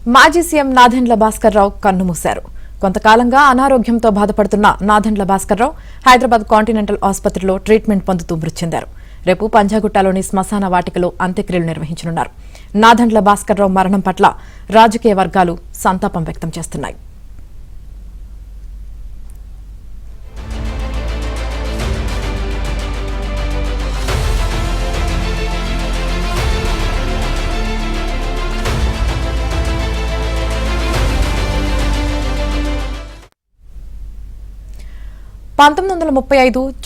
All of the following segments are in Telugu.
మాజీ సీఎం నాదెండ్ల భాస్కర్రావు కన్నుమూశారు. కొంతకాలంగా అనారోగ్యంతో బాధపడుతున్న నాదెండ్ల భాస్కర్రావు హైదరాబాద్ కాంటినెంటల్ ఆసుపత్రిలో ట్రీట్మెంట్ పొందుతూ మృతి చెందారు. రేపు పంజాగుట్టలోని శ్మశాన వాటికలో అంత్యక్రియలు నిర్వహించనున్నారు. నాదెండ్ల భాస్కర్రావు మరణం పట్ల రాజకీయ వర్గాలు సంతాపం వ్యక్తం చేస్తున్నాయి.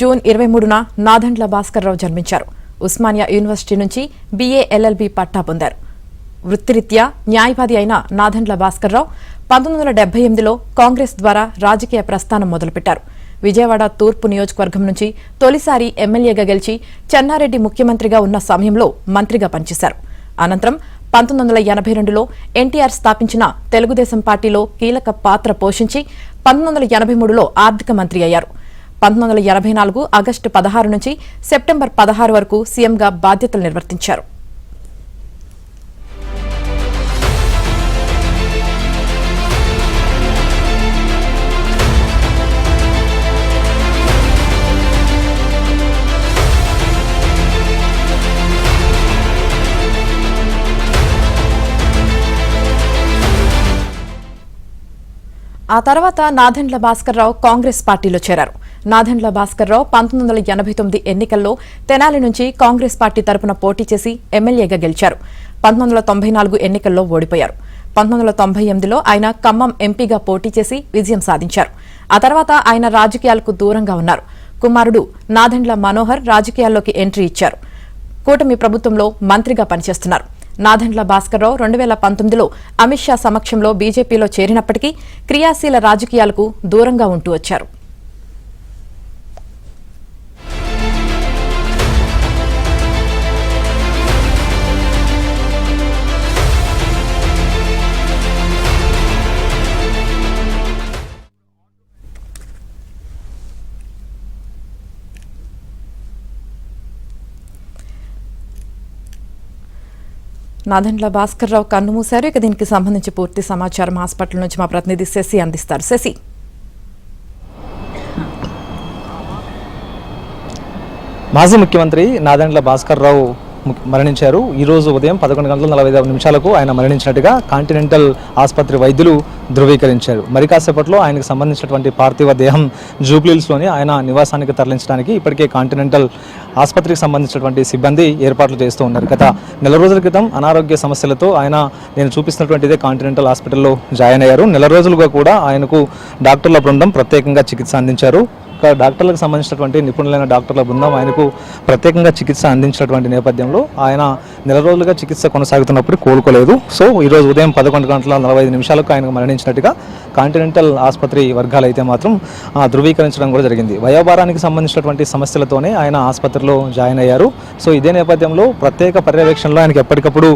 జూన్ 23న నాదెండ్ల భాస్కర్రావు జన్మించారు. ఉస్మానియా యూనివర్సిటీ నుంచి BA LLB పట్టా పొందారు. వృత్తిరీత్యా న్యాయవాది అయిన నాదెండ్ల భాస్కర్రావు 1978లో కాంగ్రెస్ ద్వారా రాజకీయ ప్రస్థానం మొదలుపెట్టారు. విజయవాడ తూర్పు నియోజకవర్గం నుంచి తొలిసారి ఎమ్మెల్యేగా గెలిచి చెన్నారెడ్డి ముఖ్యమంత్రిగా ఉన్న సమయంలో మంత్రిగా పనిచేశారు. అనంతరం 1982లో ఎన్టీఆర్ స్థాపించిన తెలుగుదేశం పార్టీలో కీలక పాత్ర పోషించి 1983లో ఆర్థిక మంత్రి అయ్యారు. 1984 ఆగస్టు 16 నుంచి సెప్టెంబర్ 16 వరకు సీఎంగా బాధ్యతలు నిర్వర్తించారు. ఆ తర్వాత నాదెండ్ల భాస్కర్రావు కాంగ్రెస్ పార్టీలో చేరారు. నాదెండ్ల భాస్కర్రావు 1989 ఎన్నికల్లో తెనాలి నుంచి కాంగ్రెస్ పార్టీ తరపున పోటీ చేసి ఎమ్మెల్యేగా గెలిచారు. 1994 ఎన్నికల్లో ఓడిపోయారు. 1998లో ఆయన ఖమ్మం ఎంపీగా పోటీ చేసి విజయం సాధించారు. ఆ తర్వాత ఆయన రాజకీయాలకు దూరంగా ఉన్నారు. కుమారుడు నాదెండ్ల మనోహర్ రాజకీయాల్లోకి ఎంట్రీ ఇచ్చారు. కూటమి ప్రభుత్వంలో మంత్రిగా పనిచేస్తున్నారు. నాదెండ్ల భాస్కర్రావు 2019లో అమిత్ షా సమక్షంలో బీజేపీలో చేరినప్పటికీ క్రియాశీల రాజకీయాలకు దూరంగా ఉంటూ వచ్చారు. నాదెండ్ల భాస్కర్రావు కన్నుమూశారు. ఇక దీనికి సంబంధించి పూర్తి సమాచారం హాస్పిటల్ నుంచి మా ప్రతినిధి శశి అందిస్తారు. శశి, మాజీ ముఖ్యమంత్రి నాదెండ్ల భాస్కర్రావు మరణించారు. ఈ రోజు ఉదయం 11:45 ఆయన మరణించినట్టుగా కాంటినెంటల్ ఆసుపత్రి వైద్యులు ధృవీకరించారు. మరి కాసేపట్లో ఆయనకు సంబంధించినటువంటి పార్థివ దేహం జూబ్లీహిల్స్లోని ఆయన నివాసానికి తరలించడానికి ఇప్పటికే కాంటినెంటల్ ఆసుపత్రికి సంబంధించినటువంటి సిబ్బంది ఏర్పాట్లు చేస్తూ ఉన్నారు. గత నెల రోజుల క్రితం అనారోగ్య సమస్యలతో ఆయన నేను చూపిస్తున్నటువంటిదే కాంటినెంటల్ హాస్పిటల్లో జాయిన్ అయ్యారు. నెల రోజులుగా కూడా ఆయనకు డాక్టర్ల బృందం ప్రత్యేకంగా చికిత్స అందించారు. డాక్టర్లకు సంబంధించినటువంటి నిపుణులైన డాక్టర్ల బృందం ఆయనకు ప్రత్యేకంగా చికిత్స అందించినటువంటి నేపథ్యంలో ఆయన నెల రోజులుగా చికిత్స కొనసాగుతున్నప్పుడు కోలుకోలేదు. సో ఈరోజు ఉదయం 11:45 ఆయనకు మరణించినట్టుగా కాంటినెంటల్ ఆసుపత్రి వర్గాలు అయితే మాత్రం ధృవీకరించడం కూడా జరిగింది. వయోభారానికి సంబంధించినటువంటి సమస్యలతోనే ఆయన ఆసుపత్రిలో జాయిన్ అయ్యారు. సో ఇదే నేపథ్యంలో ప్రత్యేక పర్యవేక్షణలో ఆయనకు ఎప్పటికప్పుడు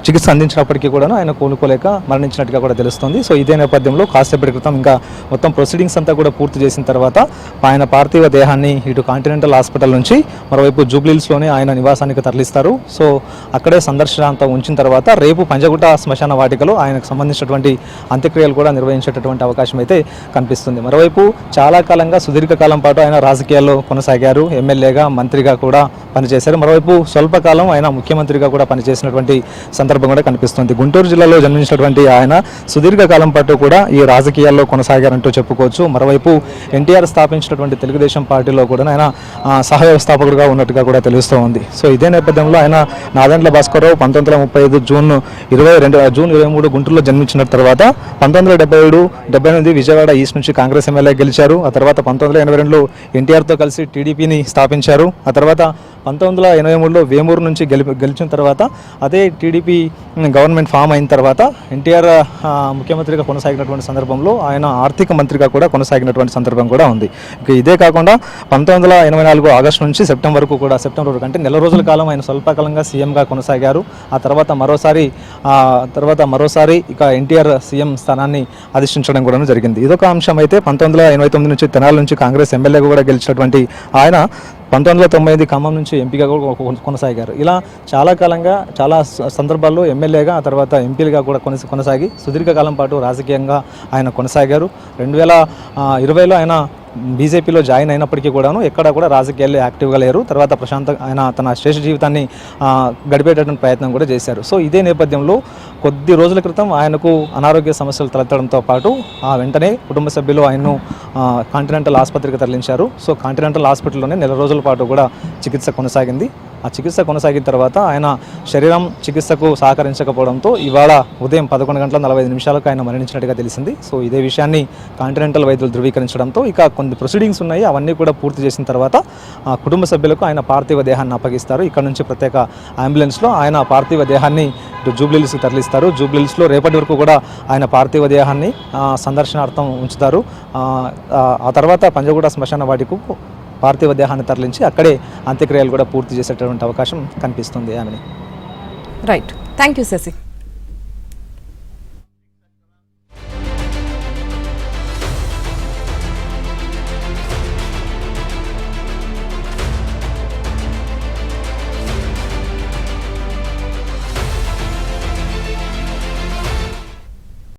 చికిత్స అందించినప్పటికీ కూడా ఆయన కోలుకోలేక మరణించినట్టుగా కూడా తెలుస్తుంది. సో ఇదే నేపథ్యంలో కాసేపటి క్రితం ఇంకా మొత్తం ప్రొసీడింగ్స్ అంతా కూడా పూర్తి చేసిన తర్వాత ఆయన పార్థివ దేహాన్ని ఇటు కాంటినెంటల్ హాస్పిటల్ నుంచి మరోవైపు జూబ్లీహిల్స్లోనే ఆయన నివాసానికి తరలిస్తారు. సో అక్కడే సందర్శనాంతం ఉంచిన తర్వాత రేపు పంజగుట్ట శ్మశాన వాటికలో ఆయనకు సంబంధించినటువంటి అంత్యక్రియలు కూడా నిర్వహించేటటువంటి అవకాశం అయితే కనిపిస్తుంది. మరోవైపు చాలా కాలంగా సుదీర్ఘకాలం పాటు ఆయన రాజకీయాల్లో కొనసాగారు. ఎమ్మెల్యేగా మంత్రిగా కూడా పనిచేశారు. మరోవైపు స్వల్పకాలం ఆయన ముఖ్యమంత్రిగా కూడా పనిచేసినటువంటి సందర్భం కూడా కనిపిస్తుంది. గుంటూరు జిల్లాలో జన్మించినటువంటి ఆయన సుదీర్ఘకాలం పాటు కూడా ఈ రాజకీయాల్లో కొనసాగారంటూ చెప్పుకోవచ్చు. మరోవైపు ఎన్టీఆర్ స్థాపించినటువంటి తెలుగుదేశం పార్టీలో కూడా ఆయన సహ వ్యవస్థాపకుడిగా ఉన్నట్టుగా కూడా తెలుస్తూ ఉంది. సో ఇదే నేపథ్యంలో ఆయన నాదెండ్ల భాస్కర్రావు 1935 జూన్ 23 గుంటూరులో జన్మించిన తర్వాత 1977-78 విజయవాడ ఈస్ట్ నుంచి కాంగ్రెస్ ఎమ్మెల్యే గెలిచారు. ఆ తర్వాత 1982లో ఎన్టీఆర్తో కలిసి టీడీపీని స్థాపించారు. ఆ తర్వాత 1983లో వేమూరు నుంచి గెలిచిన తర్వాత అదే టీడీపీ గవర్నమెంట్ ఫామ్ అయిన తర్వాత ఎన్టీఆర్ ముఖ్యమంత్రిగా కొనసాగినటువంటి సందర్భంలో ఆయన ఆర్థిక మంత్రిగా కూడా కొనసాగినటువంటి సందర్భం కూడా ఉంది. ఇక ఇదే కాకుండా 1984 ఆగస్టు నుంచి సెప్టెంబర్ వరకు అంటే నెల రోజుల కాలం ఆయన స్వల్పకాలంగా సీఎంగా కొనసాగారు. ఆ తర్వాత మరోసారి ఇక ఎన్టీఆర్ సీఎం స్థానాన్ని అధిష్ఠించడం కూడా జరిగింది. ఇదొక అంశం అయితే 1989 నుంచి తెనాలి నుంచి కాంగ్రెస్ ఎమ్మెల్యేగా కూడా గెలిచినటువంటి ఆయన 1998 ఖమ్మం నుంచి ఎంపీగా కూడా కొనసాగారు. ఇలా చాలా కాలంగా చాలా సందర్భాల్లో ఎమ్మెల్యేగా ఆ తర్వాత ఎంపీలుగా కూడా కొనసాగి సుదీర్ఘకాలం పాటు రాజకీయంగా ఆయన కొనసాగారు. 2020లో ఆయన బీజేపీలో జాయిన్ అయినప్పటికీ కూడాను ఎక్కడ కూడా రాజకీయాల్లో యాక్టివ్గా లేరు. తర్వాత ఆయన తన శ్రేష్ఠ జీవితాన్ని గడిపేటటువంటి ప్రయత్నం కూడా చేశారు. సో ఇదే నేపథ్యంలో కొద్ది రోజుల క్రితం ఆయనకు అనారోగ్య సమస్యలు తలెత్తడంతో పాటు వెంటనే కుటుంబ సభ్యులు ఆయన్ను కాంటినెంటల్ ఆసుపత్రికి తరలించారు. సో కాంటినెంటల్ హాస్పిటల్లోనే నెల రోజుల పాటు కూడా చికిత్స కొనసాగింది. ఆ చికిత్స కొనసాగిన తర్వాత ఆయన శరీరం చికిత్సకు సహకరించకపోవడంతో ఇవాళ ఉదయం 11:45 ఆయన మరణించినట్టుగా తెలిసింది. సో ఇదే విషయాన్ని కాంటినెంటల్ వైద్యులు ధృవీకరించడంతో ఇక కొన్ని ప్రొసీడింగ్స్ ఉన్నాయి, అవన్నీ కూడా పూర్తి చేసిన తర్వాత కుటుంబ సభ్యులకు ఆయన పార్థివ దేహాన్ని అప్పగిస్తారు. ఇక్కడ నుంచి ప్రత్యేక అంబులెన్స్లో ఆయన పార్థివ దేహాన్ని జూబ్లీహిల్స్కి తరలిస్తారు. జూబ్లీహిల్స్లో రేపటి వరకు కూడా ఆయన పార్థివ దేహాన్ని సందర్శనార్థం ఉంచుతారు. ఆ తర్వాత పంజగుట్ట శ్మశాన వాటికు పార్థివ దేహాన్ని తరలించి అక్కడే అంత్యక్రియలు కూడా పూర్తి చేసేటటువంటి అవకాశం కనిపిస్తుంది ఆమెని. Right, thank you Shashi.